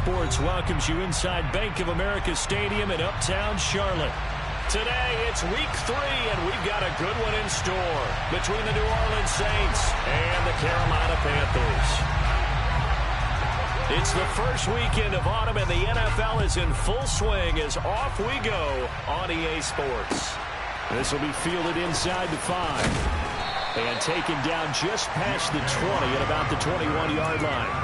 Sports welcomes you inside Bank of America Stadium in Uptown Charlotte. Today, it's week 3, and we've got a good one in store between the New Orleans Saints and the Carolina Panthers. It's the first weekend of autumn, and the NFL is in full swing as off we go on EA Sports. This will be fielded inside the 5 and taken down just past the 20 at about the 21-yard line.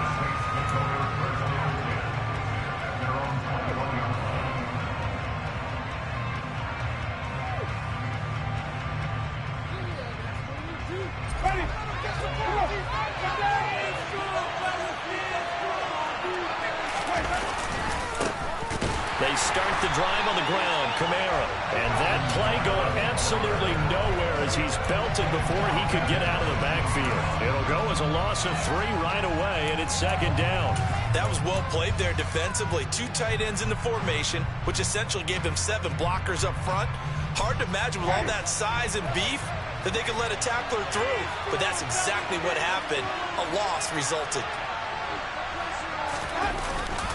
They start the drive on the ground, Kamara. And that play going absolutely nowhere as he's belted before he could get out of the backfield. It'll go as a loss of 3 right away, and it's second down. That was well played there defensively. 2 tight ends in the formation, which essentially gave them 7 blockers up front. Hard to imagine with all that size and beef that they could let a tackler through. But that's exactly what happened. A loss resulted.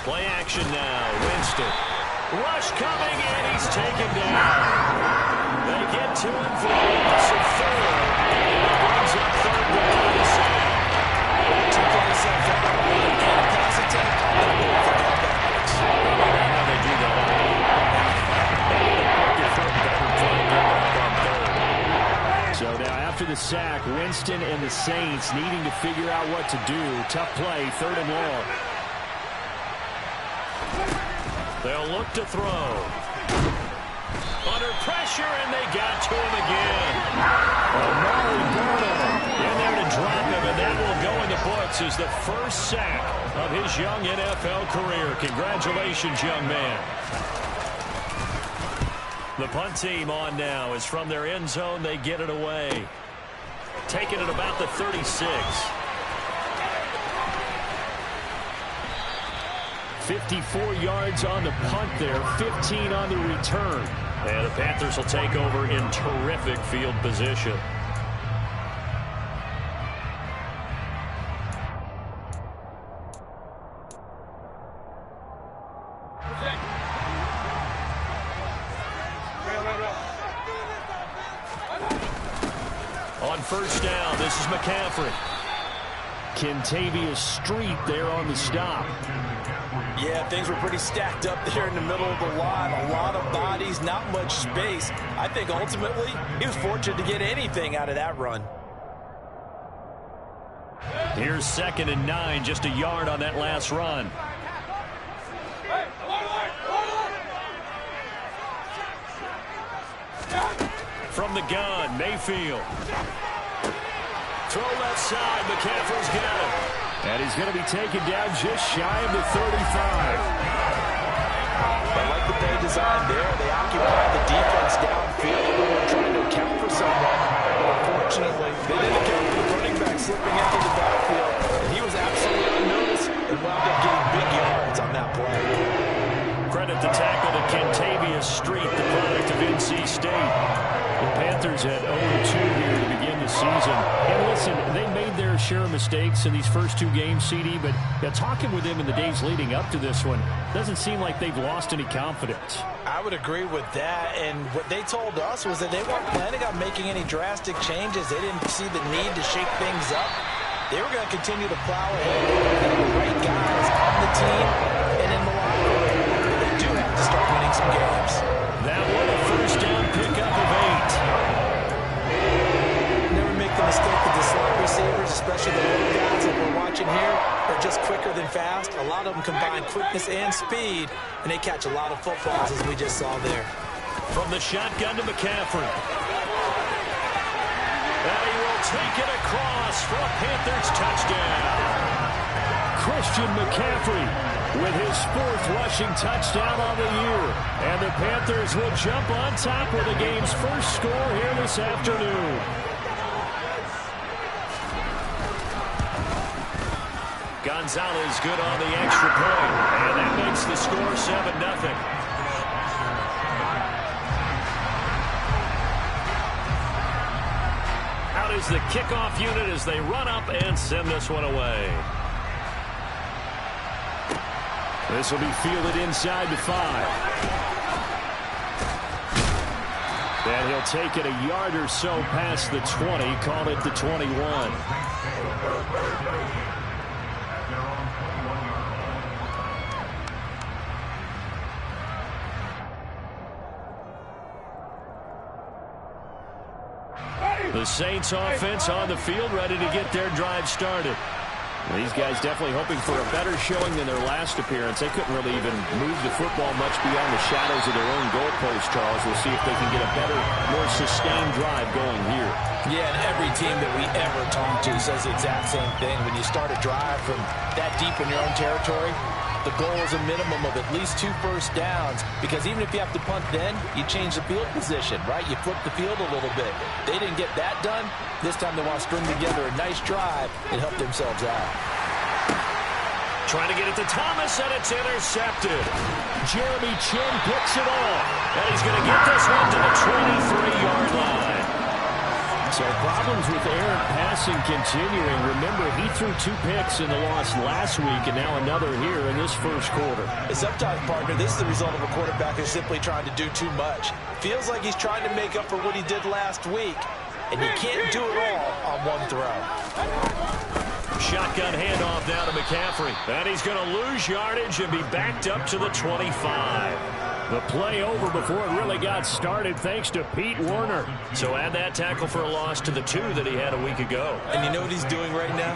Play action now. Winston. Rush coming, and he's taken down. They get to him for a loss of 4. And it brings up third down to the Saints. 2 plays up front. And a pass attempt. How they do that. So now after the sack, Winston and the Saints needing to figure out what to do. Tough play, 3rd and long. They'll look to throw. Under pressure, and they got to him again. Amari Burnham in there to drop him, and that will go in the books as the first sack of his young NFL career. Congratulations, young man. The punt team on now is from their end zone. They get it away. Taking it about the 36. 54 yards on the punt there, 15 on the return. And the Panthers will take over in terrific field position. On first down, this is McCaffrey. Kentavious Street there on the stop. Yeah, things were pretty stacked up there in the middle of the line. A lot of bodies, not much space. I think ultimately he was fortunate to get anything out of that run. Here's 2nd and 9, just a yard on that last run. From the gun, Mayfield. Throw left side, McCaffrey's got it. And he's going to be taken down just shy of the 35. I like the play design there. They occupied the defense downfield. They were trying to account for someone. But unfortunately, they didn't account for the running back slipping into the backfield. And he was absolutely unnoticed and wound up getting big yards on that play. Credit the tackle to Kentavious Street, the product of NC State. The Panthers had 0-2 here to begin the season. And listen, they made their share of mistakes in these first 2 games, CD, but talking with them in the days leading up to this one, doesn't seem like they've lost any confidence. I would agree with that, and what they told us was that they weren't planning on making any drastic changes. They didn't see the need to shake things up. They were going to continue to plow ahead and the right guys on the team and in the locker room. They do have to start winning some games. That one a first down pickup of 8. Never make the mistake that the slot receivers, especially the little guys that we're watching here, are just quicker than fast. A lot of them combine quickness and speed, and they catch a lot of footballs, as we just saw there. From the shotgun to McCaffrey. And he will take it across for a Panthers touchdown. Christian McCaffrey with his 4th rushing touchdown on the year. And the Panthers will jump on top with the game's first score here this afternoon. Gonzalez good on the extra point. And that makes the score 7-0. Out is the kickoff unit as they run up and send this one away. This will be fielded inside the 5. And he'll take it a yard or so past the 20, call it the 21. The Saints offense on the field, ready to get their drive started. These guys definitely hoping for a better showing than their last appearance. They couldn't really even move the football much beyond the shadows of their own goalpost, Charles. We'll see if they can get a better, more sustained drive going here. Yeah, and every team that we ever talk to says the exact same thing. When you start a drive from that deep in your own territory, the goal is a minimum of at least 2 first downs, because even if you have to punt then, you change the field position, right? You flip the field a little bit. They didn't get that done. This time they want to string together a nice drive and help themselves out. Trying to get it to Thomas, and it's intercepted. Jeremy Chin picks it off, and he's going to get this one to the 23-yard line. So problems with errant passing continuing. Remember, he threw 2 picks in the loss last week, and now another here in this first quarter. Sometimes, partner, this is the result of a quarterback who's simply trying to do too much. Feels like he's trying to make up for what he did last week, and you can't do it all on one throw. Shotgun handoff now to McCaffrey. And he's going to lose yardage and be backed up to the 25. The play over before it really got started thanks to Pete Werner. So add that tackle for a loss to the 2 that he had a week ago. And you know what he's doing right now?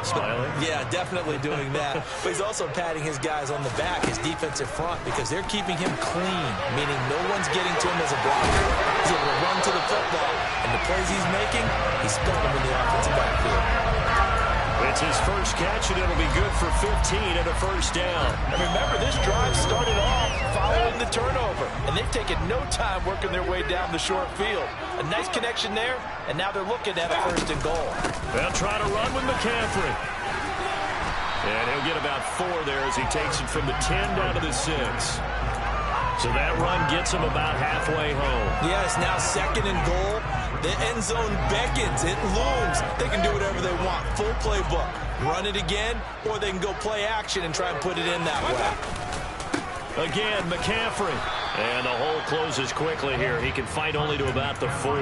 Smiling? Yeah, definitely doing that. But he's also patting his guys on the back, his defensive front, because they're keeping him clean, meaning no one's getting to him as a blocker. He's able to run to the football. And the plays he's making, he's spelling them in the offensive backfield. It's his first catch, and it'll be good for 15 and a first down. And remember, this drive started off following the turnover, and they've taken no time working their way down the short field. A nice connection there, and now they're looking at a 1st and goal. They'll try to run with McCaffrey. And he'll get about 4 there as he takes it from the 10 down to the 6. So that run gets him about halfway home. Yeah, it's now 2nd and goal. The end zone beckons. It looms. They can do whatever they want. Full playbook. Run it again, or they can go play action and try and put it in that way. Again, McCaffrey. And the hole closes quickly here. He can fight only to about the 4.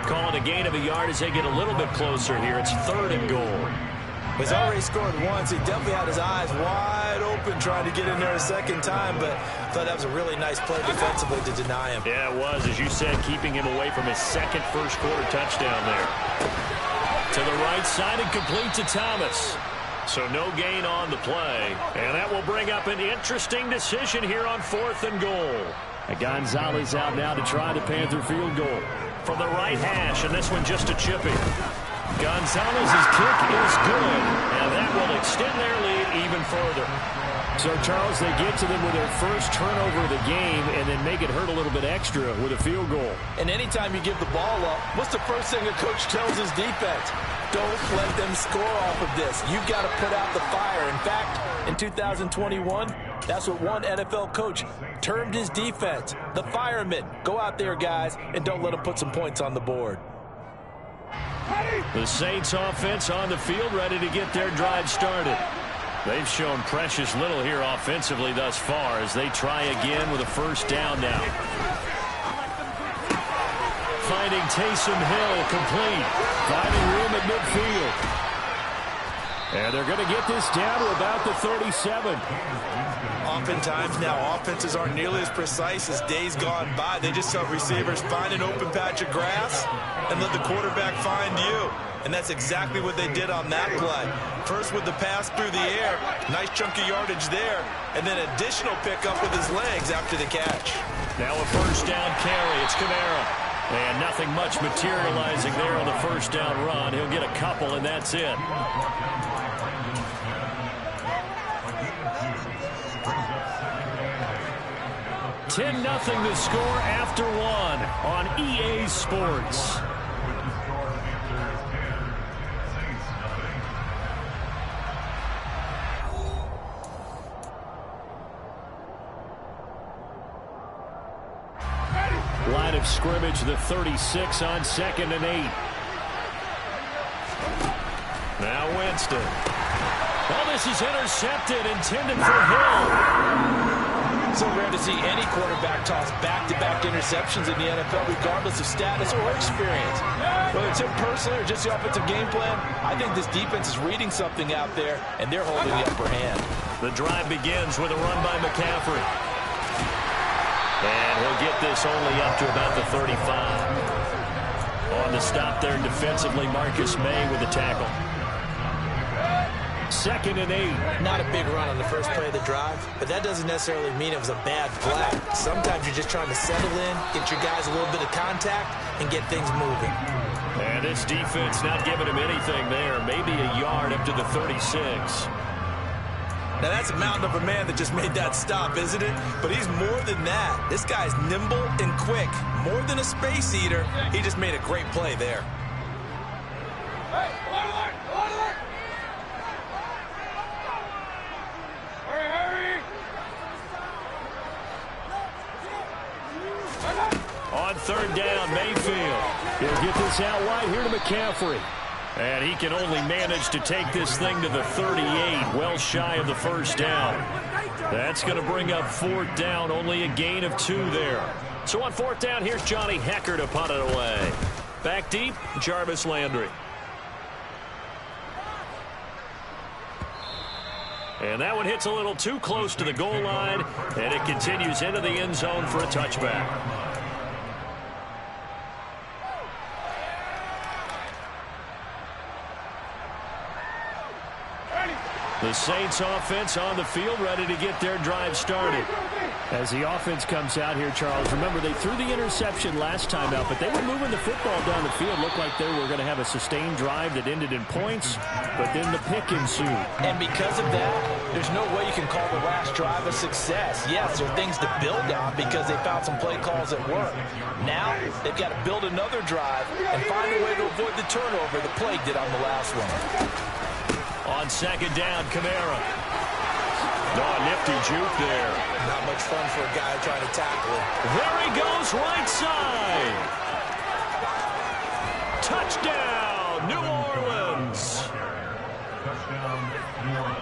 Calling a gain of a yard as they get a little bit closer here. It's 3rd and goal. He's already scored once. He definitely had his eyes wide open trying to get in there a 2nd time, but I thought that was a really nice play defensively to deny him. Yeah, it was, as you said, keeping him away from his 2nd first-quarter touchdown there. To the right side and complete to Thomas. So no gain on the play. And that will bring up an interesting decision here on 4th and goal. And Gonzalez out now to try the Panther field goal. From the right hash, and this one just a chippy. Gonzalez's kick is good, and that will extend their lead even further. So, Charles, they get to them with their first turnover of the game and then make it hurt a little bit extra with a field goal. And anytime you give the ball up, what's the first thing a coach tells his defense? Don't let them score off of this. You've got to put out the fire. In fact, in 2021, that's what one NFL coach termed his defense, the firemen. Go out there, guys, and don't let them put some points on the board. The Saints offense on the field, ready to get their drive started. They've shown precious little here offensively thus far as they try again with a 1st down now. Finding Taysom Hill complete. Finding room at midfield. And they're going to get this down to about the 37. Oftentimes now, offenses aren't nearly as precise as days gone by. They just have receivers find an open patch of grass and let the quarterback find you. And that's exactly what they did on that play. First with the pass through the air, nice chunk of yardage there, and then additional pickup with his legs after the catch. Now a 1st down carry. It's Kamara. And nothing much materializing there on the 1st down run. He'll get a couple, and that's it. 10-0 the score after 1 on EA Sports. Line of scrimmage, the 36 on 2nd and 8. Now Winston. Oh, this is intercepted, intended for Hill. So rare to see any quarterback toss back-to-back interceptions in the NFL, regardless of status or experience. Whether it's him personally or just the offensive game plan, I think this defense is reading something out there, and they're holding the upper hand. The drive begins with a run by McCaffrey. And he'll get this only up to about the 35. On the stop there defensively, Marcus May with the tackle. 2nd and 8. Not a big run on the first play of the drive, but that doesn't necessarily mean it was a bad play. Sometimes you're just trying to settle in, get your guys a little bit of contact, and get things moving. And this defense not giving him anything there. Maybe a yard up to the 36. Now, that's a mountain of a man that just made that stop, isn't it? But he's more than that. This guy's nimble and quick. More than a space eater, he just made a great play there. On 3rd down, Mayfield. He'll get this out wide here to McCaffrey. And he can only manage to take this thing to the 38, well shy of the 1st down. That's going to bring up 4th down, only a gain of 2 there. So on 4th down, here's Johnny Hecker to punt it away. Back deep, Jarvis Landry. And that one hits a little too close to the goal line, and it continues into the end zone for a touchback. The Saints offense on the field, ready to get their drive started. As the offense comes out here, Charles, remember they threw the interception last time out, but they were moving the football down the field. Looked like they were going to have a sustained drive that ended in points, but then the pick ensued. And because of that, there's no way you can call the last drive a success. Yes, there are things to build on because they found some play calls that work. Now, they've got to build another drive and find a way to avoid the turnover the play did on the last one. On 2nd down, Kamara. Oh, nifty juke there. Not much fun for a guy trying to tackle him. There he goes, right side. Touchdown, New Orleans.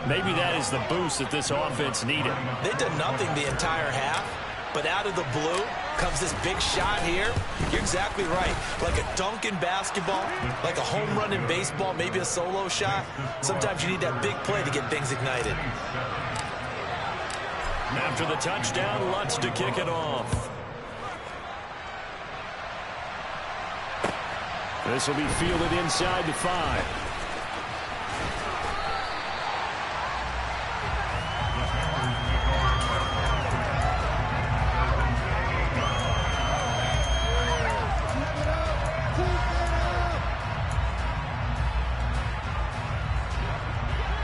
Maybe that is the boost that this offense needed. They did nothing the entire half, but out of the blue comes this big shot here. You're exactly right. Like a dunk in basketball, like a home run in baseball, maybe a solo shot. Sometimes you need that big play to get things ignited. After the touchdown, Lutz to kick it off. This will be fielded inside the 5.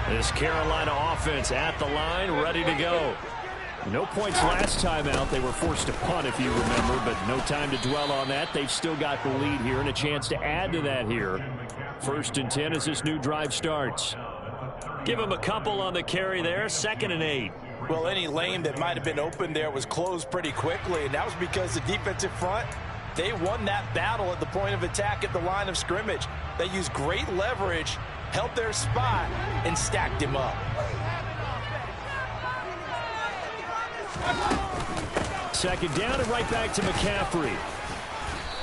This Carolina offense at the line, ready to go. No points last time out. They were forced to punt, if you remember, but no time to dwell on that. They've still got the lead here and a chance to add to that here. 1st and 10 as this new drive starts. Give him a couple on the carry there. 2nd and 8. Well, any lane that might have been open there was closed pretty quickly, and that was because the defensive front, they won that battle at the point of attack at the line of scrimmage. They used great leverage, held their spot, and stacked him up. 2nd down and right back to McCaffrey.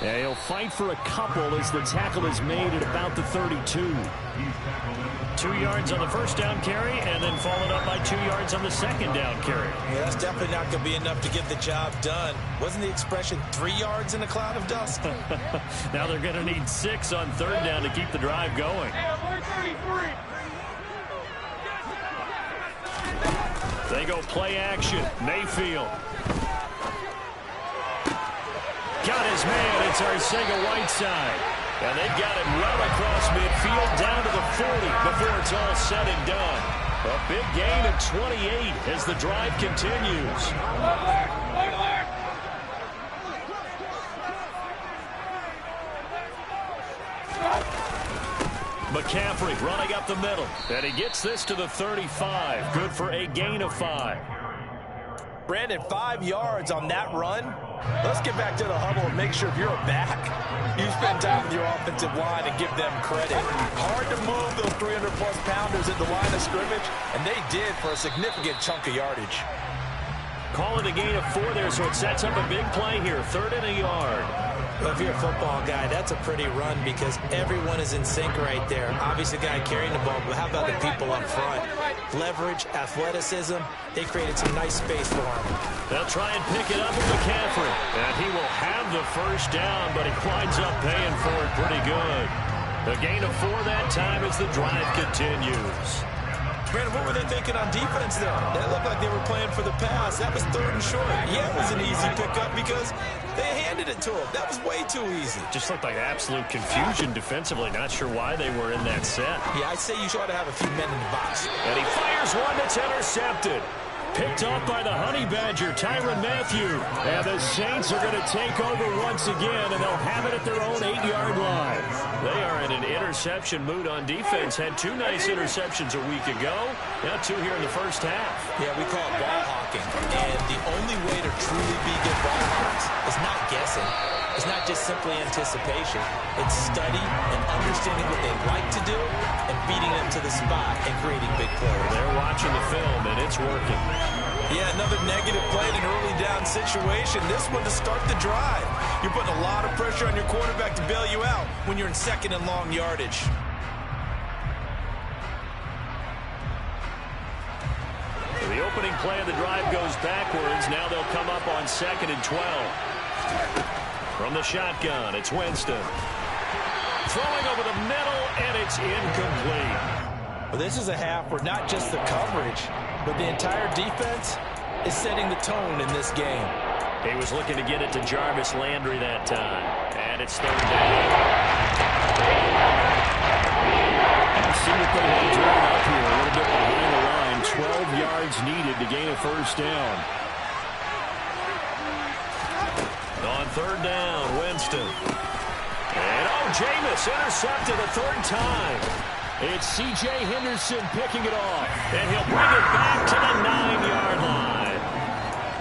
And he'll fight for a couple as the tackle is made at about the 32. 2 yards on the 1st down carry and then followed up by 2 yards on the 2nd down carry. Yeah, that's definitely not going to be enough to get the job done. Wasn't the expression 3 yards in a cloud of dust? Now they're going to need 6 on 3rd down to keep the drive going. They go play action. Mayfield. Got his man. It's Arcega-Whiteside. And they've got him right across midfield down to the 40 before it's all said and done. A big gain of 28 as the drive continues. McCaffrey running up the middle. And he gets this to the 35. Good for a gain of 5. Brandon, 5 yards on that run. Let's get back to the huddle and make sure if you're a back, you spend time with your offensive line and give them credit. Hard to move those 300-plus pounders at the line of scrimmage, and they did for a significant chunk of yardage. Calling a gain of 4 there, so it sets up a big play here. 3rd and a yard. Well, if you're a football guy, that's a pretty run because everyone is in sync right there. Obviously, the guy carrying the ball, but how about the people up front? Leverage, athleticism, they created some nice space for him. They'll try and pick it up with McCaffrey. And he will have the first down, but he winds up paying for it pretty good. The gain of 4 that time as the drive continues. Brandon, what were they thinking on defense there? That looked like they were playing for the pass. That was 3rd and short. Yeah, it was an easy pickup because they handed it to him. That was way too easy. Just looked like absolute confusion defensively. Not sure why they were in that set. Yeah, I'd say you ought to have a few men in the box. And he fires one that's intercepted. Picked off by the Honey Badger, Tyrann Mathieu. And the Saints are going to take over once again, and they'll have it at their own 8-yard line. They are in an interception mood on defense. Had 2 nice interceptions a week ago. Now 2 here in the first half. Yeah, we call it ball hawking. And the only way to truly be good ball hawks is not guessing. It's not just simply anticipation. It's study and understanding what they like to do and beating them to the spot and creating big plays. They're watching the film, and it's working. Yeah, another negative play in an early down situation. This one to start the drive. You're putting a lot of pressure on your quarterback to bail you out when you're in 2nd and long yardage. The opening play of the drive goes backwards. Now they'll come up on 2nd and 12. From the shotgun, it's Winston. Throwing over the middle, and it's incomplete. Well, this is a half where not just the coverage, but the entire defense is setting the tone in this game. He was looking to get it to Jarvis Landry that time. And it's 3rd down. Let's see what they have drawn up here. A little bit behind the line. 12 yards needed to gain a first down. On 3rd down, Winston. And Jameis intercepted a 3rd time. It's C.J. Henderson picking it off. And he'll bring it back to the 9-yard line.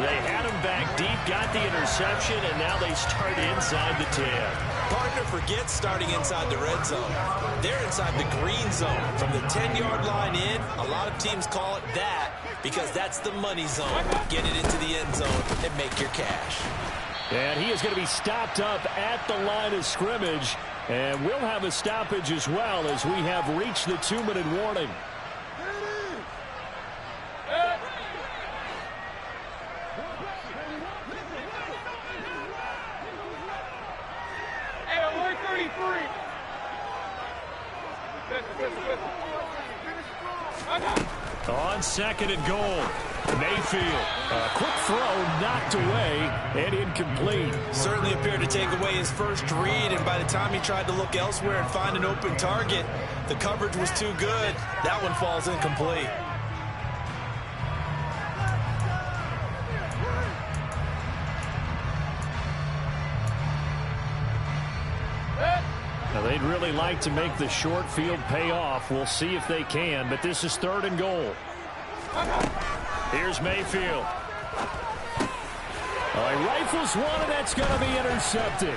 They had him back deep, got the interception, and now they start inside the 10. Partner forgets starting inside the red zone. They're inside the green zone. From the 10-yard line in, a lot of teams call it that because that's the money zone. Get it into the end zone and make your cash. And he is going to be stopped up at the line of scrimmage. And we'll have a stoppage as well as we have reached the 2-minute warning. On 2nd and goal. Mayfield, a quick throw knocked away and incomplete. Certainly appeared to take away his first read, and by the time he tried to look elsewhere and find an open target, the coverage was too good. That one falls incomplete. Now, they'd really like to make the short field pay off. We'll see if they can, but this is 3rd and goal. Here's Mayfield. He rifles one, and that's going to be intercepted.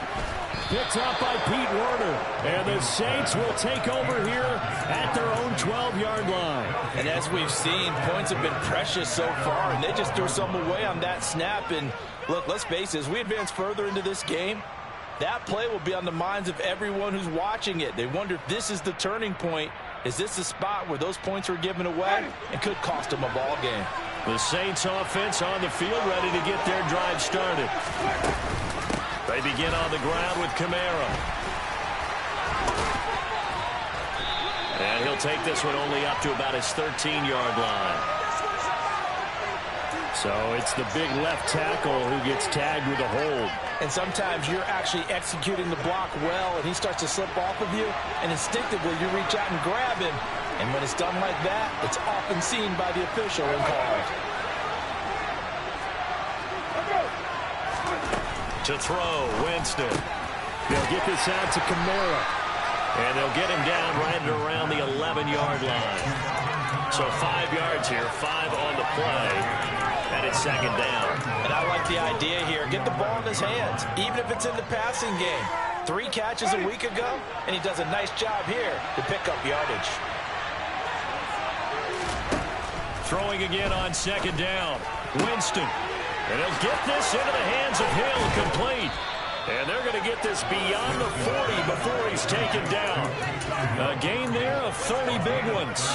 Picked up by Pete Werner. And the Saints will take over here at their own 12-yard line. And as we've seen, points have been precious so far, and they just threw some away on that snap. And look, let's face it, as we advance further into this game, that play will be on the minds of everyone who's watching it. They wonder if this is the turning point. Is this the spot where those points were given away and could cost them a ball game? The Saints offense on the field ready to get their drive started. They begin on the ground with Kamara. And he'll take this one only up to about his 13-yard line. So it's the big left tackle who gets tagged with a hold. And sometimes you're actually executing the block well, and he starts to slip off of you, and instinctively you reach out and grab him. And when it's done like that, it's often seen by the official and called. To throw, Winston. They'll get this out to Kamara. And they'll get him down right at around the 11-yard line. So 5 yards here, 5 on the play. And it's second down. And I like the idea here. Get the ball in his hands, even if it's in the passing game. 3 catches a week ago, and he does a nice job here to pick up yardage. Throwing again on second down. Winston. And he'll get this into the hands of Hill, complete. And they're going to get this beyond the 40 before he's taken down. A gain there of 30 big ones.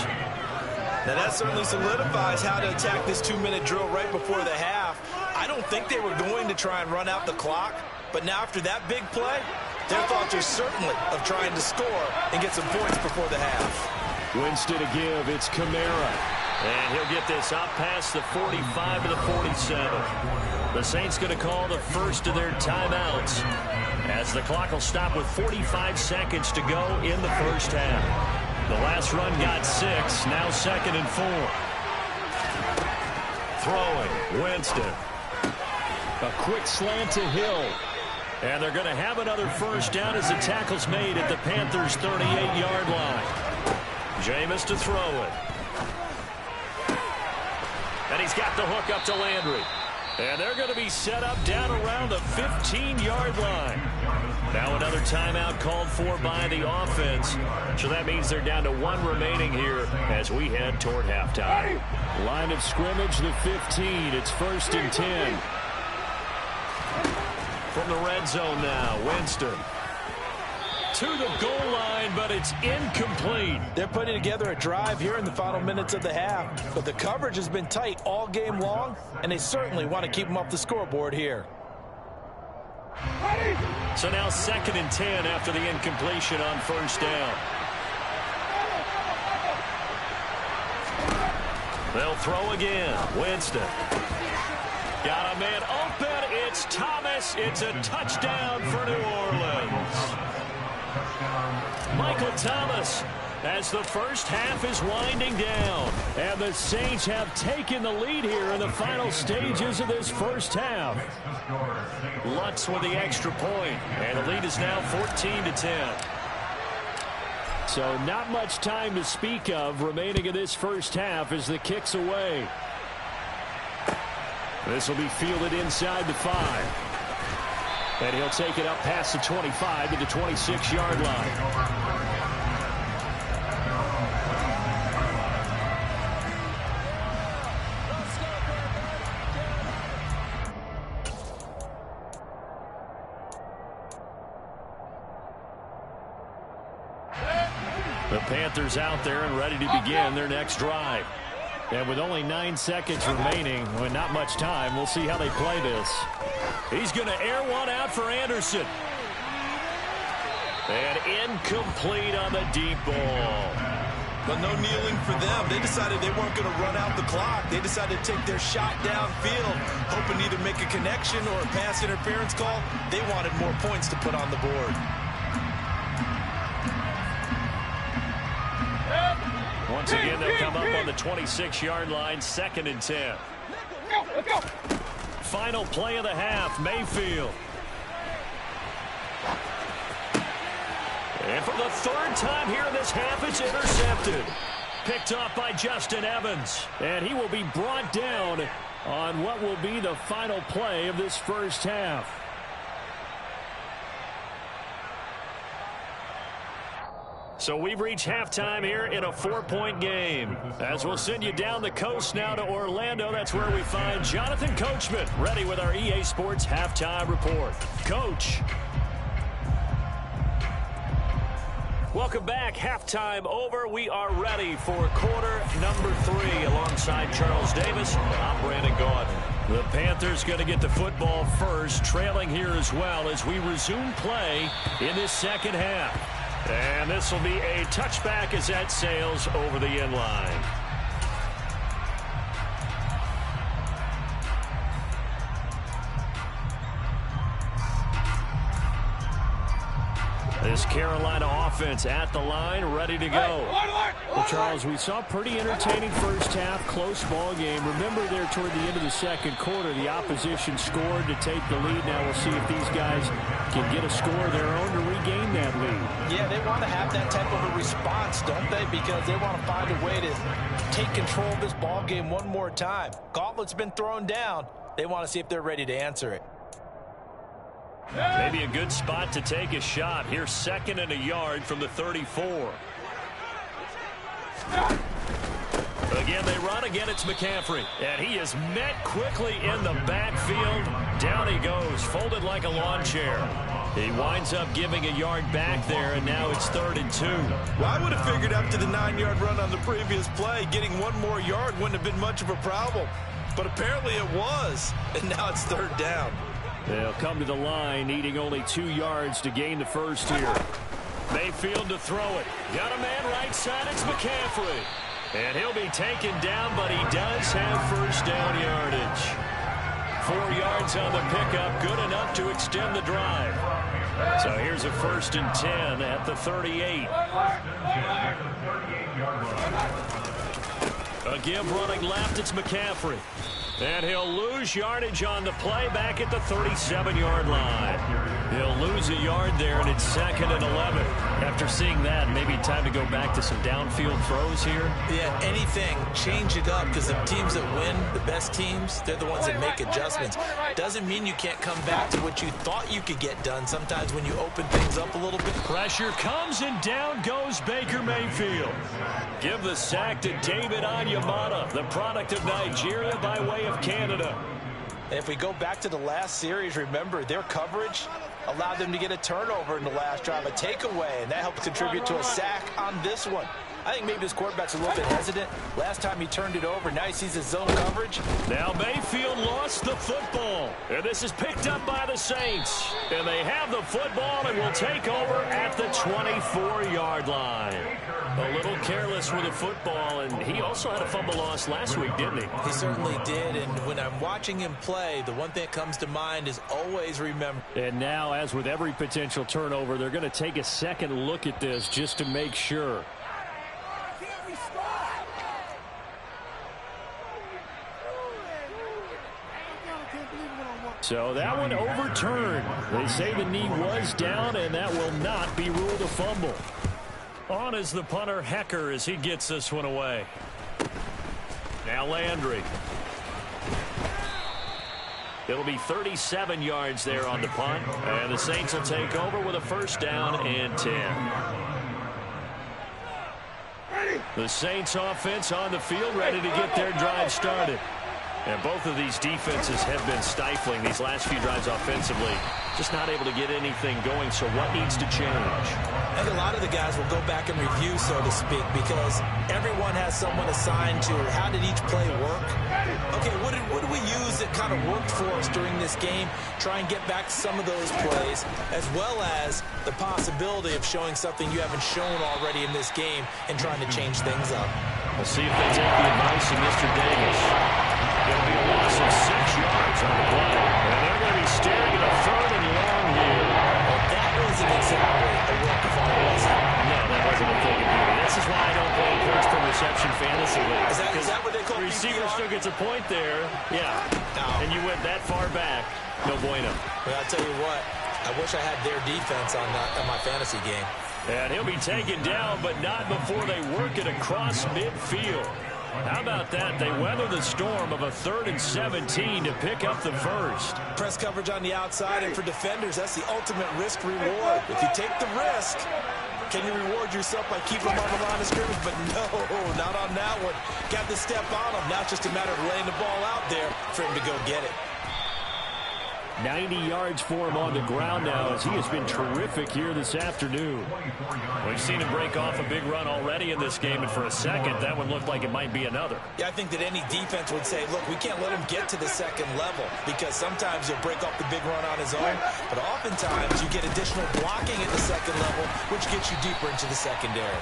Now that certainly solidifies how to attack this 2-minute drill right before the half. I don't think they were going to try and run out the clock, but now after that big play, their thoughts are certainly of trying to score and get some points before the half. Winston to give, it's Kamara. And he'll get this up past the 45 to the 47. The Saints going to call the first of their timeouts as the clock will stop with 45 seconds to go in the first half. The last run got 6, now 2nd and 4. Throwing, Winston. A quick slant to Hill. And they're going to have another first down as the tackle's made at the Panthers' 38-yard line. Jameis to throw it. And he's got the hook up to Landry. And they're going to be set up down around the 15-yard line. Now another timeout called for by the offense. So that means they're down to 1 remaining here as we head toward halftime. Line of scrimmage, the 15. It's 1st and 10. From the red zone now, Winston. To the goal line, but it's incomplete. They're putting together a drive here in the final minutes of the half, but the coverage has been tight all game long, and they certainly want to keep them off the scoreboard here. So now 2nd and 10 after the incompletion on first down. They'll throw again. Winston. Got a man open. It's Thomas. It's a touchdown for New Orleans. Michael Thomas, as the first half is winding down. And the Saints have taken the lead here in the final stages of this first half. Lutz with the extra point, and the lead is now 14-10. So not much time to speak of remaining in this first half as the kick's away. This will be fielded inside the 5. And he'll take it up past the 25 to the 26-yard line. The Panthers out there and ready to begin their next drive. And with only 9 seconds remaining, with not much time, we'll see how they play this. He's going to air one out for Anderson. And incomplete on the deep ball. But no kneeling for them. They decided they weren't going to run out the clock. They decided to take their shot downfield, hoping to either make a connection or a pass interference call. They wanted more points to put on the board. Once again, they'll come up on the 26-yard line, 2nd and 10. Final play of the half, Mayfield. And for the 3rd time here in this half, it's intercepted. Picked off by Justin Evans. And he will be brought down on what will be the final play of this first half. So we've reached halftime here in a 4-point game. As we'll send you down the coast now to Orlando, that's where we find Jonathan Coachman ready with our EA Sports Halftime Report. Coach. Welcome back. Halftime over. We are ready for quarter number 3 alongside Charles Davis. I'm Brandon Gaudin. The Panthers going to get the football first, trailing here as well as we resume play in this second half. And this will be a touchback as that sails over the end line. This Carolina offense at the line, ready to go. Well, Charles, we saw pretty entertaining first half, close ball game. Remember there toward the end of the second quarter, the opposition scored to take the lead. Now we'll see if these guys can get a score of their own to regain that lead. Yeah, they want to have that type of a response, don't they? Because they want to find a way to take control of this ball game one more time. Gauntlet's been thrown down. They want to see if they're ready to answer it. Maybe a good spot to take a shot. Here's 2nd and a yard from the 34. Again, they run. Again, it's McCaffrey. And he is met quickly in the backfield. Down he goes, folded like a lawn chair. He winds up giving a yard back there, and now it's 3rd and 2. Well, I would have figured after the 9-yard run on the previous play, getting one more yard wouldn't have been much of a problem. But apparently it was, and now it's 3rd down. They'll come to the line, needing only 2 yards to gain the first here. Mayfield to throw it. Got a man right side. It's McCaffrey. And he'll be taken down, but he does have first down yardage. 4 yards on the pickup, good enough to extend the drive. So here's a 1st and 10 at the 38. Again, running left, it's McCaffrey. And he'll lose yardage on the play back at the 37-yard line. He'll lose a yard there, and it's 2nd and 11. After seeing that, maybe time to go back to some downfield throws here. Yeah, anything. Change it up, because the teams that win, the best teams, they're the ones that make adjustments. Doesn't mean you can't come back to what you thought you could get done sometimes when you open things up a little bit. Pressure comes, and down goes Baker Mayfield. Give the sack to David Onyemata, the product of Nigeria by way of Canada. And if we go back to the last series, remember, their coverage allowed them to get a turnover in the last drive, a takeaway, and that helped contribute to a sack on this one. I think maybe this quarterback's a little bit hesitant. Last time he turned it over, now he sees his zone coverage. Now Mayfield lost the football, and this is picked up by the Saints. And they have the football and will take over at the 24-yard line. A little careless with the football, and he also had a fumble loss last week, didn't he? He certainly did, and when I'm watching him play, the one thing that comes to mind is always remember. And now, as with every potential turnover, they're going to take a second look at this just to make sure. So that one overturned. They say the knee was down, and that will not be ruled a fumble. On is the punter, Hecker, as he gets this one away. Now Landry. It'll be 37 yards there on the punt, and the Saints will take over with a 1st down and 10. The Saints offense on the field, ready to get their drive started. And both of these defenses have been stifling these last few drives offensively. Just not able to get anything going, so what needs to change? I think a lot of the guys will go back and review, so to speak, because everyone has someone assigned to how did each play work. Okay, what did we use that kind of worked for us during this game? Try and get back to some of those plays, as well as the possibility of showing something you haven't shown already in this game and trying to change things up. We'll see if they take the advice of Mr. Davis. It'll be a loss of 6 yards on the play. And they're going to be staring at a 3rd and long here. Well, that wasn't exactly a work of art, was it? No, that wasn't a thing of beauty. This is why I don't play points per reception fantasy league. Is that what they call the receiver still gets a point there. Yeah. No. And you went that far back. No bueno. Well, I'll tell you what. I wish I had their defense on my fantasy game. And he'll be taken down, but not before they work it across midfield. How about that? They weather the storm of a 3rd and 17 to pick up the 1st. Press coverage on the outside, and for defenders, that's the ultimate risk-reward. If you take the risk, can you reward yourself by keeping them on the line of scrimmage? But no, not on that one. Got to step on them. Now it's just a matter of laying the ball out there for him to go get it. 90 yards for him on the ground now, as he has been terrific here this afternoon. We've seen him break off a big run already in this game, and for a second, that one looked like it might be another. Yeah, I think that any defense would say, look, we can't let him get to the second level, because sometimes he'll break off the big run on his own, but oftentimes you get additional blocking at the second level, which gets you deeper into the secondary.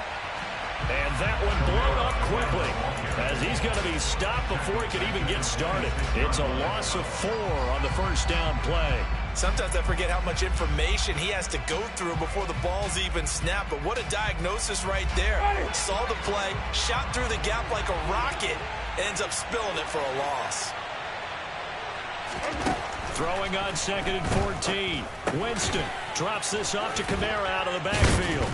And that one blown up quickly, as he's going to be stopped before he can even get started. It's a loss of 4 on the 1st down play. Sometimes I forget how much information he has to go through before the ball's even snapped. But what a diagnosis right there. Saw the play, shot through the gap like a rocket, ends up spilling it for a loss. Throwing on 2nd and 14. Winston drops this off to Kamara out of the backfield.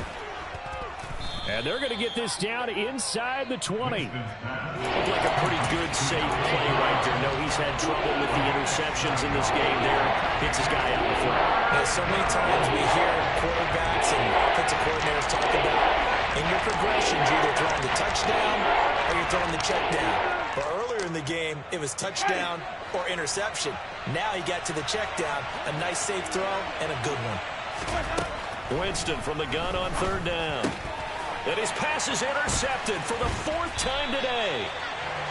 And they're going to get this down inside the 20. Looked like a pretty good, safe play right there. No, he's had trouble with the interceptions in this game there. Hits his guy out in front. Now, so many times we hear quarterbacks and offensive coordinators talk about in your progressions, you're either throwing the touchdown or you're throwing the check down. But earlier in the game, it was touchdown or interception. Now he got to the check down. A nice, safe throw and a good one. Winston from the gun on 3rd down. And his pass is intercepted for the 4th time today.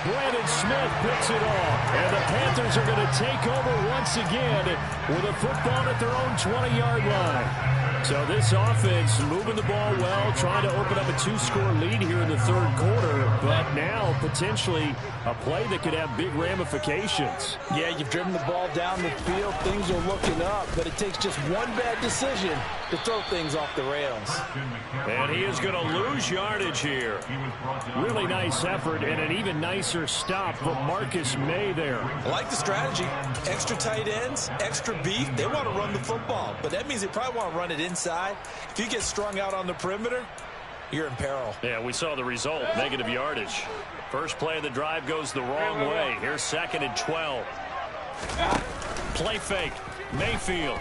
Brandon Smith picks it off. And the Panthers are going to take over once again with a football at their own 20-yard line. So this offense moving the ball well, trying to open up a 2-score lead here in the 3rd quarter. But now potentially a play that could have big ramifications. Yeah, you've driven the ball down the field. Things are looking up. But it takes just one bad decision to throw things off the rails. And he is going to lose yardage here. Really nice effort and an even nicer stop from Marcus May there. I like the strategy. Extra tight ends, extra beef. They want to run the football. But that means they probably want to run it inside. If you get strung out on the perimeter, you're in peril. Yeah, we saw the result. Negative yardage. First play of the drive goes the wrong way. Here's 2nd and 12. Play fake. Mayfield.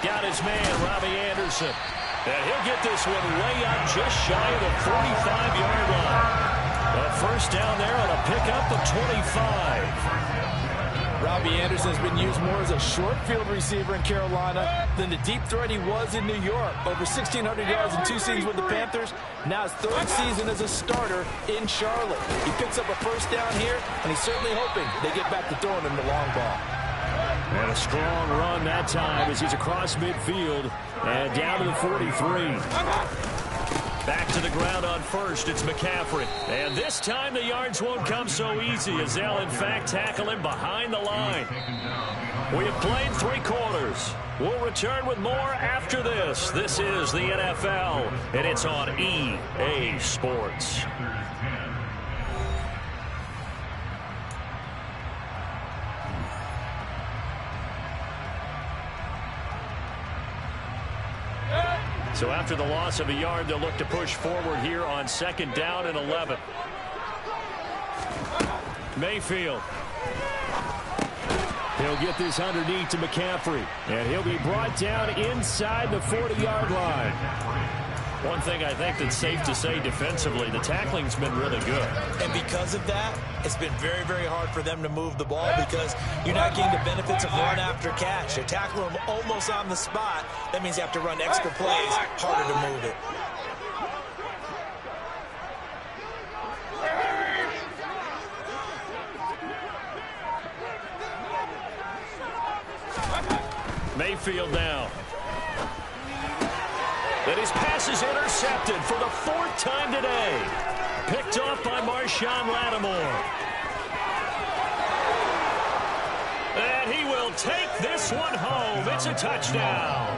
Got his man, Robbie Anderson. And he'll get this one way up just shy of the 45-yard line. A first down there on a pickup of 25. Robbie Anderson has been used more as a short field receiver in Carolina than the deep threat he was in New York. Over 1,600 yards in 2 seasons with the Panthers. Now his 3rd season as a starter in Charlotte. He picks up a first down here, and he's certainly hoping they get back to throwing him the long ball. And a strong run that time as he's across midfield and down to the 43. Back to the ground on 1st. It's McCaffrey. And this time the yards won't come so easy as they'll, in fact, tackle him behind the line. We have played 3 quarters. We'll return with more after this. This is the NFL, and it's on EA Sports. So after the loss of a yard, they'll look to push forward here on 2nd down and 11. Mayfield. He'll get this underneath to McCaffrey. And he'll be brought down inside the 40-yard line. One thing I think that's safe to say defensively, the tackling's been really good. And because of that, it's been very, very hard for them to move the ball because you're not getting the benefits of run after catch. They tackle them almost on the spot. That means you have to run extra plays, harder to move it. Mayfield now. And his pass is intercepted for the 4th time today. Picked off by Marshawn Lattimore. And he will take this one home. It's a touchdown.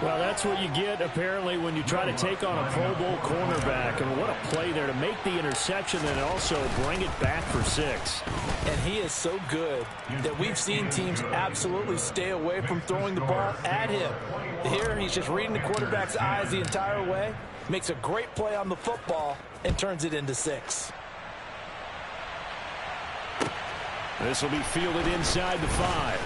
Well, that's what you get, apparently, when you try to take on a Pro Bowl cornerback. And what a play there to make the interception and also bring it back for 6. And he is so good that we've seen teams absolutely stay away from throwing the ball at him. Here, he's just reading the quarterback's eyes the entire way, makes a great play on the football, and turns it into 6. This will be fielded inside the 5.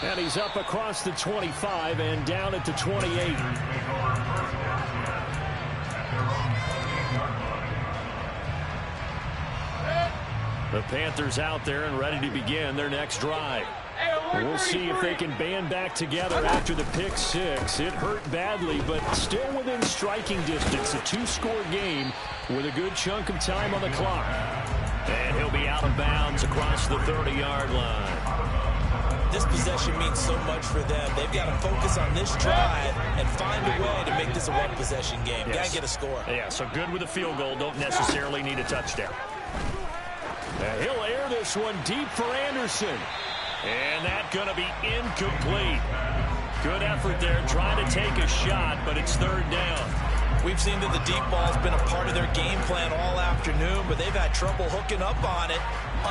And he's up across the 25 and down at the 28. The Panthers out there and ready to begin their next drive. We'll see if they can band back together after the pick 6. It hurt badly, but still within striking distance. A 2-score game with a good chunk of time on the clock. And he'll be out of bounds across the 30-yard line. This possession means so much for them. They've got to focus on this drive and find a way to make this a one-possession game. Yes. Got to get a score. Yeah, so good with a field goal. Don't necessarily need a touchdown. And he'll air this one deep for Anderson. And that's going to be incomplete. Good effort there trying to take a shot, but it's third down. We've seen that the deep ball's been a part of their game plan all afternoon, but they've had trouble hooking up on it,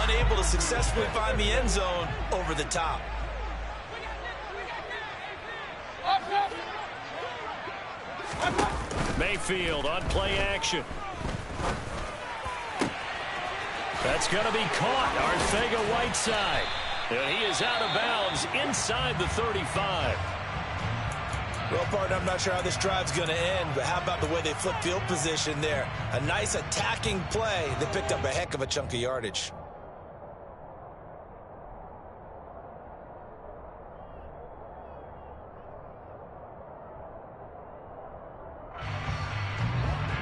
unable to successfully find the end zone over the top. Mayfield on play action. That's going to be caught. Arcega-Whiteside. And he is out of bounds inside the 35. Well, partner, I'm not sure how this drive's going to end, but how about the way they flip field position there? A nice attacking play that picked up a heck of a chunk of yardage.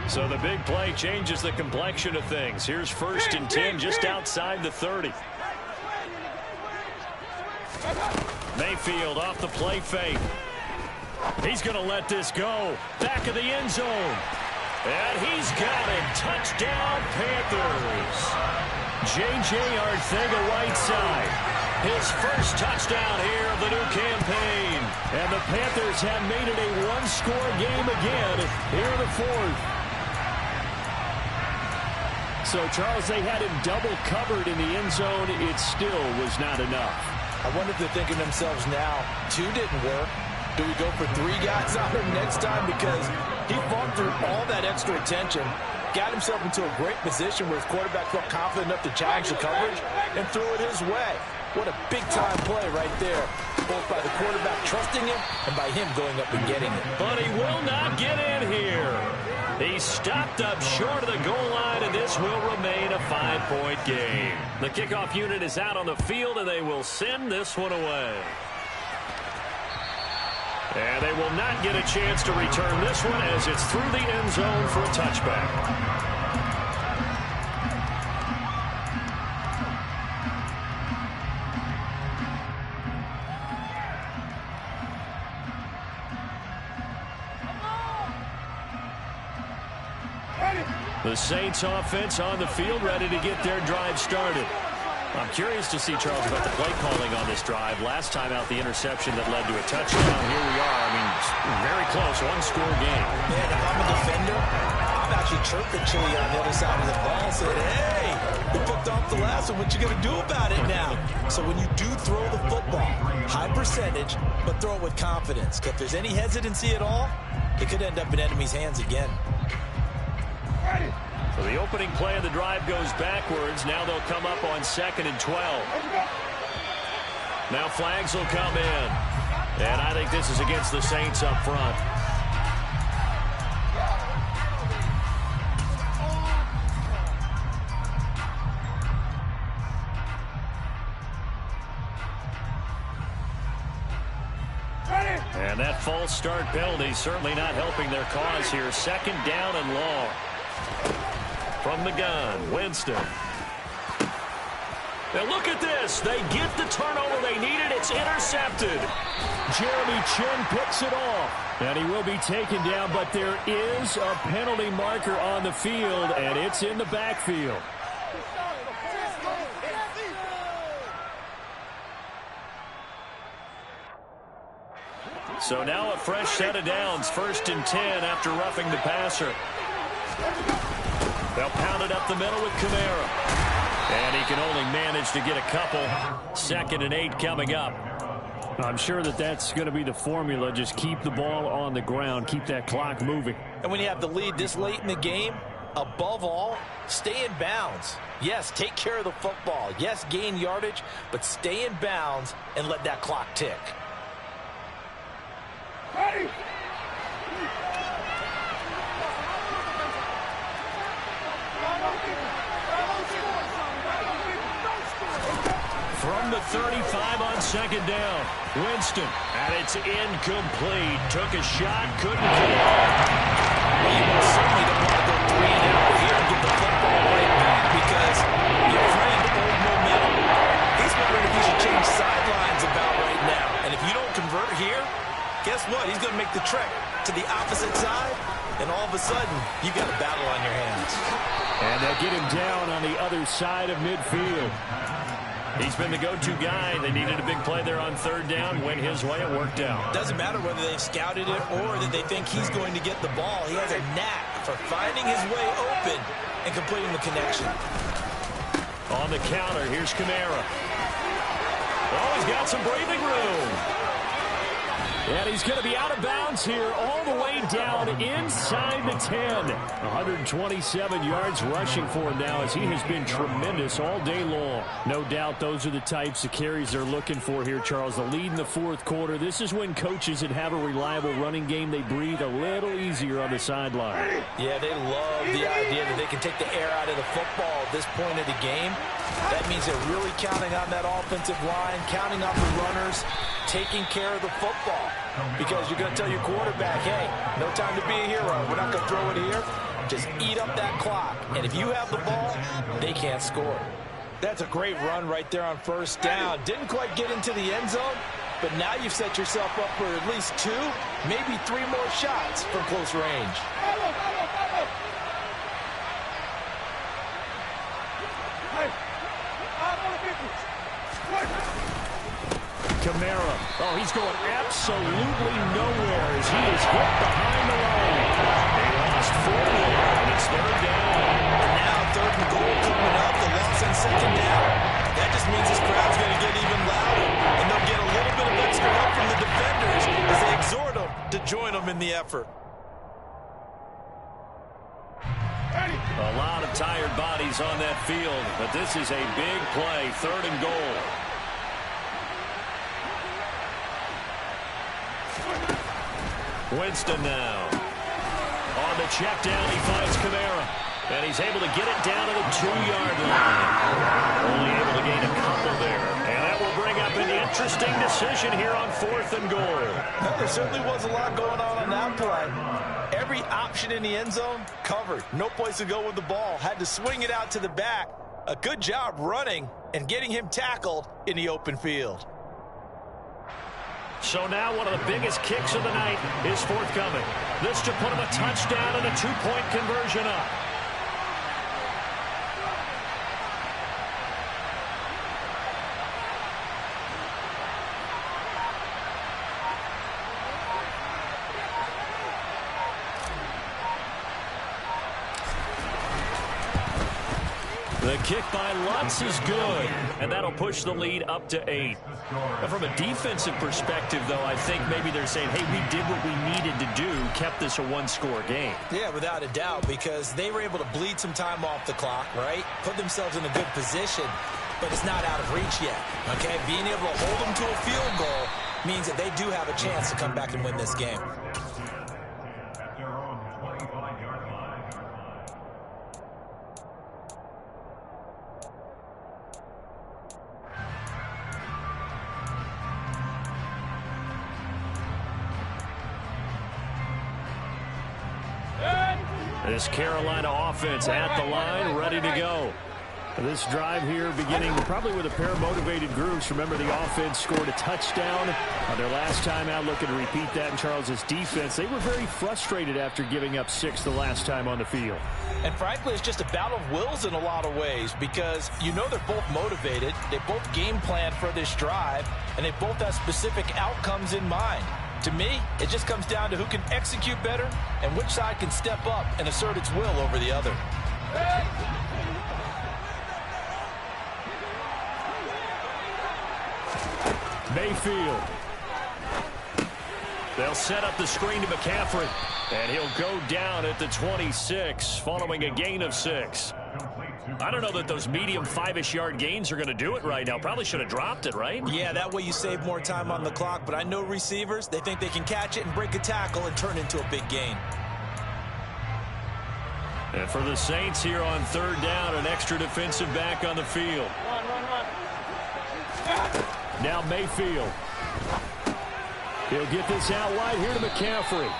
So the big play changes the complexion of things. Here's 1st and 10 just outside the 30. Mayfield off the play fake. He's going to let this go. Back of the end zone. And he's got it. Touchdown, Panthers. J.J. Arcega-Whiteside. His first touchdown here of the new campaign. And the Panthers have made it a one-score game again here in the 4th. So, Charles, they had him double covered in the end zone. It still was not enough. I wonder if they're thinking to themselves now, 2 didn't work. Do we go for 3 guys on him next time? Because he fought through all that extra attention, got himself into a great position where his quarterback felt confident enough to challenge the coverage and threw it his way. What a big-time play right there, both by the quarterback trusting him and by him going up and getting it. But he will not get in here. He stopped up short of the goal line, and this will remain a 5-point game. The kickoff unit is out on the field, and they will send this one away. And they will not get a chance to return this one as it's through the end zone for a touchback. The Saints offense on the field, ready to get their drive started. I'm curious to see, Charles, about the play calling on this drive. Last time out, the interception that led to a touchdown. Here we are. I mean, very close, one-score game. Man, if I'm a defender, I'm actually chirping Chili on the other side of the ball and saying, hey, you picked off the last one. What you going to do about it now? So when you do throw the football, high percentage, but throw it with confidence. If there's any hesitancy at all, it could end up in enemy's hands again. So the opening play of the drive goes backwards. Now they'll come up on 2nd and 12. Now flags will come in. And I think this is against the Saints up front. And that false start penalty certainly not helping their cause here. 2nd down and long. From the gun, Winston. Now look at this. They get the turnover they needed. It's intercepted. Jeremy Chin picks it off. And he will be taken down, but there is a penalty marker on the field, and it's in the backfield. So now a fresh set of downs. 1st and 10 after roughing the passer. They'll pound it up the middle with Kamara. And he can only manage to get a couple. 2nd and 8 coming up. I'm sure that that's going to be the formula. Just keep the ball on the ground. Keep that clock moving. And when you have the lead this late in the game, above all, stay in bounds. Yes, take care of the football. Yes, gain yardage, but stay in bounds and let that clock tick. Ready. From the 35 on 2nd down. Winston, and it's incomplete. Took a shot, couldn't get it. Well, you certainly don't want to go 3 and out here and get the football right back because your friend, old momentum, he's wondering if he should change sidelines about right now. And if you don't convert here, guess what? He's going to make the trek to the opposite side, and all of a sudden, you've got a battle on your hands. And they'll get him down on the other other side of midfield. He's been the go-to guy. They needed a big play there on third down. Went his way. It worked out. Doesn't matter whether they've scouted it or that they think he's going to get the ball. He has a knack for finding his way open and completing the connection. On the counter, here's Kamara. Oh, he's got some breathing room. And he's going to be out of bounds here all the way down inside the 10. 127 yards rushing for him now as he has been tremendous all day long. No doubt those are the types of carries they're looking for here, Charles. The lead in the fourth quarter. This is when coaches that have a reliable running game, they breathe a little easier on the sideline. Yeah, they love the idea that they can take the air out of the football at this point of the game. That means they're really counting on that offensive line, counting on the runners, taking care of the football. Because you're going to tell your quarterback, hey, no time to be a hero. We're not going to throw it here. Just eat up that clock. And if you have the ball, they can't score. That's a great run right there on first down. Didn't quite get into the end zone, but now you've set yourself up for at least 2, maybe 3 more shots from close range. Kamara. Oh, he's going absolutely nowhere as he is hit behind the line. They lost 4 and it's third down. And now third and goal coming up. The loss on second down. That just means this crowd's going to get even louder. And they'll get a little bit of extra help from the defenders as they exhort them to join them in the effort. A lot of tired bodies on that field, but this is a big play. Third and goal. Winston now. On the check down, he finds Kamara. And he's able to get it down to the 2-yard line. Only able to gain a couple there. And that will bring up an interesting decision here on fourth and goal. Well, there certainly was a lot going on that play. Every option in the end zone covered. No place to go with the ball. Had to swing it out to the back. A good job running and getting him tackled in the open field. So now one of the biggest kicks of the night is forthcoming. This to put him a touchdown and a 2-point conversion up. The kick by Lutz is good, and that'll push the lead up to 8. Now, from a defensive perspective, though, I think maybe they're saying, hey, we did what we needed to do, kept this a 1-score game. Yeah, without a doubt, because they were able to bleed some time off the clock, right? Put themselves in a good position, but it's not out of reach yet, okay? Being able to hold them to a field goal means that they do have a chance to come back and win this game. This Carolina offense at the line, ready to go. This drive here beginning probably with a pair of motivated groups. Remember, the offense scored a touchdown on their last time out. Looking to repeat that in Charles's defense. They were very frustrated after giving up 6 the last time on the field. And frankly, it's just a battle of wills in a lot of ways because you know they're both motivated. They both game plan for this drive, and they both have specific outcomes in mind. To me, it just comes down to who can execute better and which side can step up and assert its will over the other. Mayfield. They'll set up the screen to McCaffrey, and he'll go down at the 26 following a gain of 6. I don't know that those medium 5-ish yard gains are going to do it right now. Probably should have dropped it, right? Yeah, that way you save more time on the clock. But I know receivers, they think they can catch it and break a tackle and turn into a big gain. And for the Saints here on third down, an extra defensive back on the field. Run. Now Mayfield. He'll get this out wide here to McCaffrey.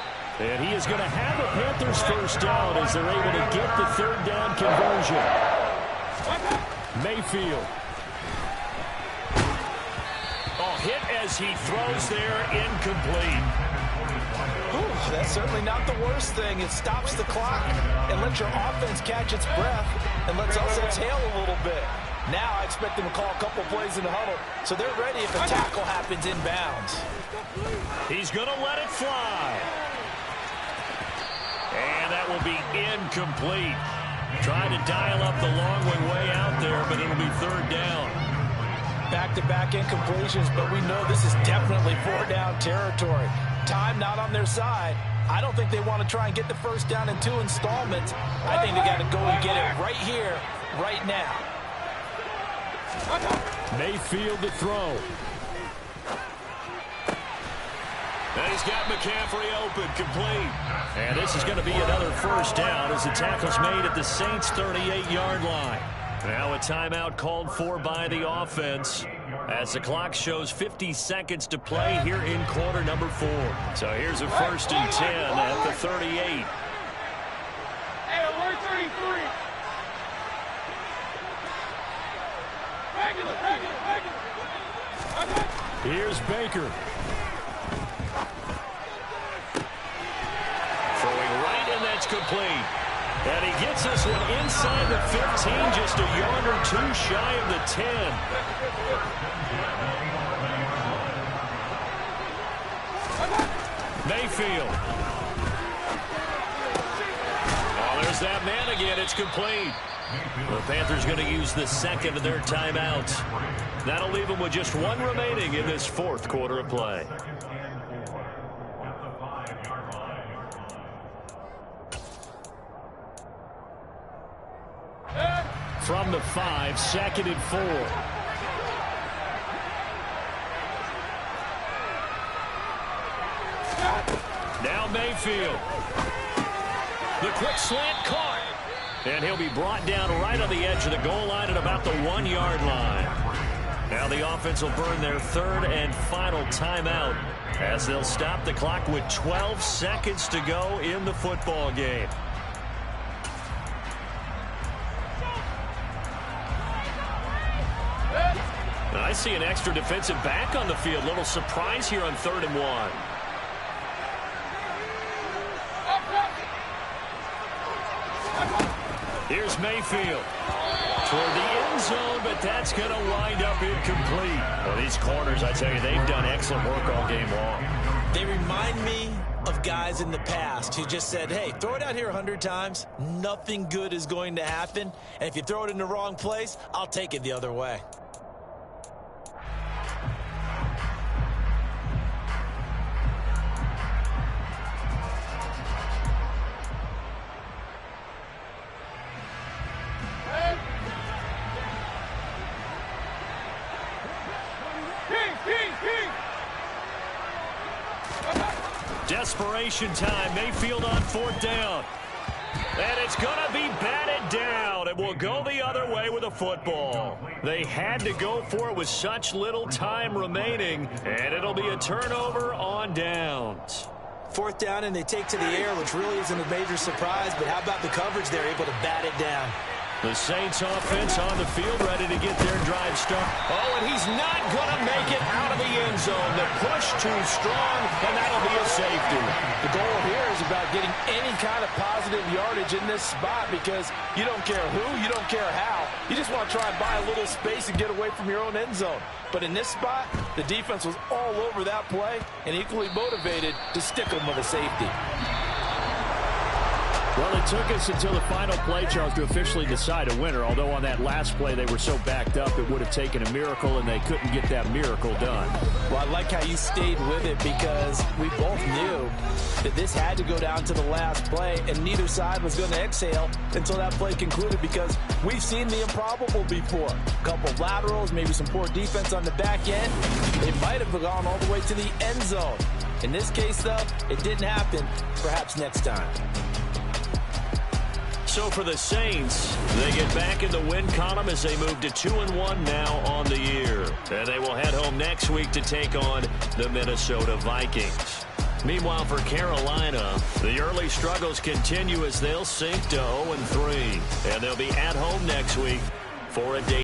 And he is going to have a Panthers first down as they're able to get the third down conversion. Mayfield. Oh, hit as he throws there, incomplete. Ooh, that's certainly not the worst thing. It stops the clock and lets your offense catch its breath. and let's also tail a little bit. Now I expect them to call a couple plays in the huddle, so they're ready if a tackle happens inbounds. He's going to let it fly. And that will be incomplete. Trying to dial up the long way out there, but it'll be third down. Back-to-back incompletions, but we know this is definitely four-down territory. Time not on their side. I don't think they want to try and get the first down in 2 installments. I think they got to go and get it right here, right now. Mayfield to throw. And he's got McCaffrey open, complete. And this is going to be another first down as the tackle's made at the Saints' 38-yard line. Now a timeout called for by the offense as the clock shows 50 seconds to play here in quarter number 4. So here's a 1st and 10 at the 38. Hey, we're 33. Here's Baker. Throwing right, and that's complete. And he gets this one inside the 15, just a yard or 2 shy of the 10. Mayfield. Oh, there's that man again. It's complete. The Panthers going to use the second of their timeouts. That'll leave them with just 1 remaining in this 4th quarter of play. From the 5, 2nd and 4. Now Mayfield. The quick slant caught. And he'll be brought down right on the edge of the goal line at about the 1-yard line. Now the offense will burn their 3rd and final timeout as they'll stop the clock with 12 seconds to go in the football game. I see an extra defensive back on the field. Little surprise here on 3rd and 1. Here's Mayfield toward the end zone, but that's going to wind up incomplete. Well, these corners, I tell you, they've done excellent work all game long. They remind me of guys in the past who just said, hey, throw it out here 100 times. Nothing good is going to happen. And if you throw it in the wrong place, I'll take it the other way. Desperation time. Mayfield on 4th down. And it's going to be batted down. It will go the other way with a football. They had to go for it with such little time remaining. And it'll be a turnover on downs. 4th down, and they take to the air, which really isn't a major surprise. But how about the coverage? They're able to bat it down. The Saints offense on the field, ready to get their drive started. Oh, and he's not going to make it out of the end zone. The push too strong, and that'll be a safety. The goal here is about getting any kind of positive yardage in this spot because you don't care who, you don't care how. You just want to try and buy a little space and get away from your own end zone. But in this spot, the defense was all over that play and equally motivated to stick them with a safety. Well, it took us until the final play, Charles, to officially decide a winner. Although on that last play they were so backed up, it would have taken a miracle, and they couldn't get that miracle done. Well, I like how you stayed with it because we both knew that this had to go down to the last play, and neither side was going to exhale until that play concluded because we've seen the improbable before. A couple of laterals, maybe some poor defense on the back end. They might have gone all the way to the end zone. In this case, though, it didn't happen. Perhaps next time. So for the Saints, they get back in the win column as they move to 2-1 now on the year. And they will head home next week to take on the Minnesota Vikings. Meanwhile, for Carolina, the early struggles continue as they'll sink to 0-3. And they'll be at home next week for a day.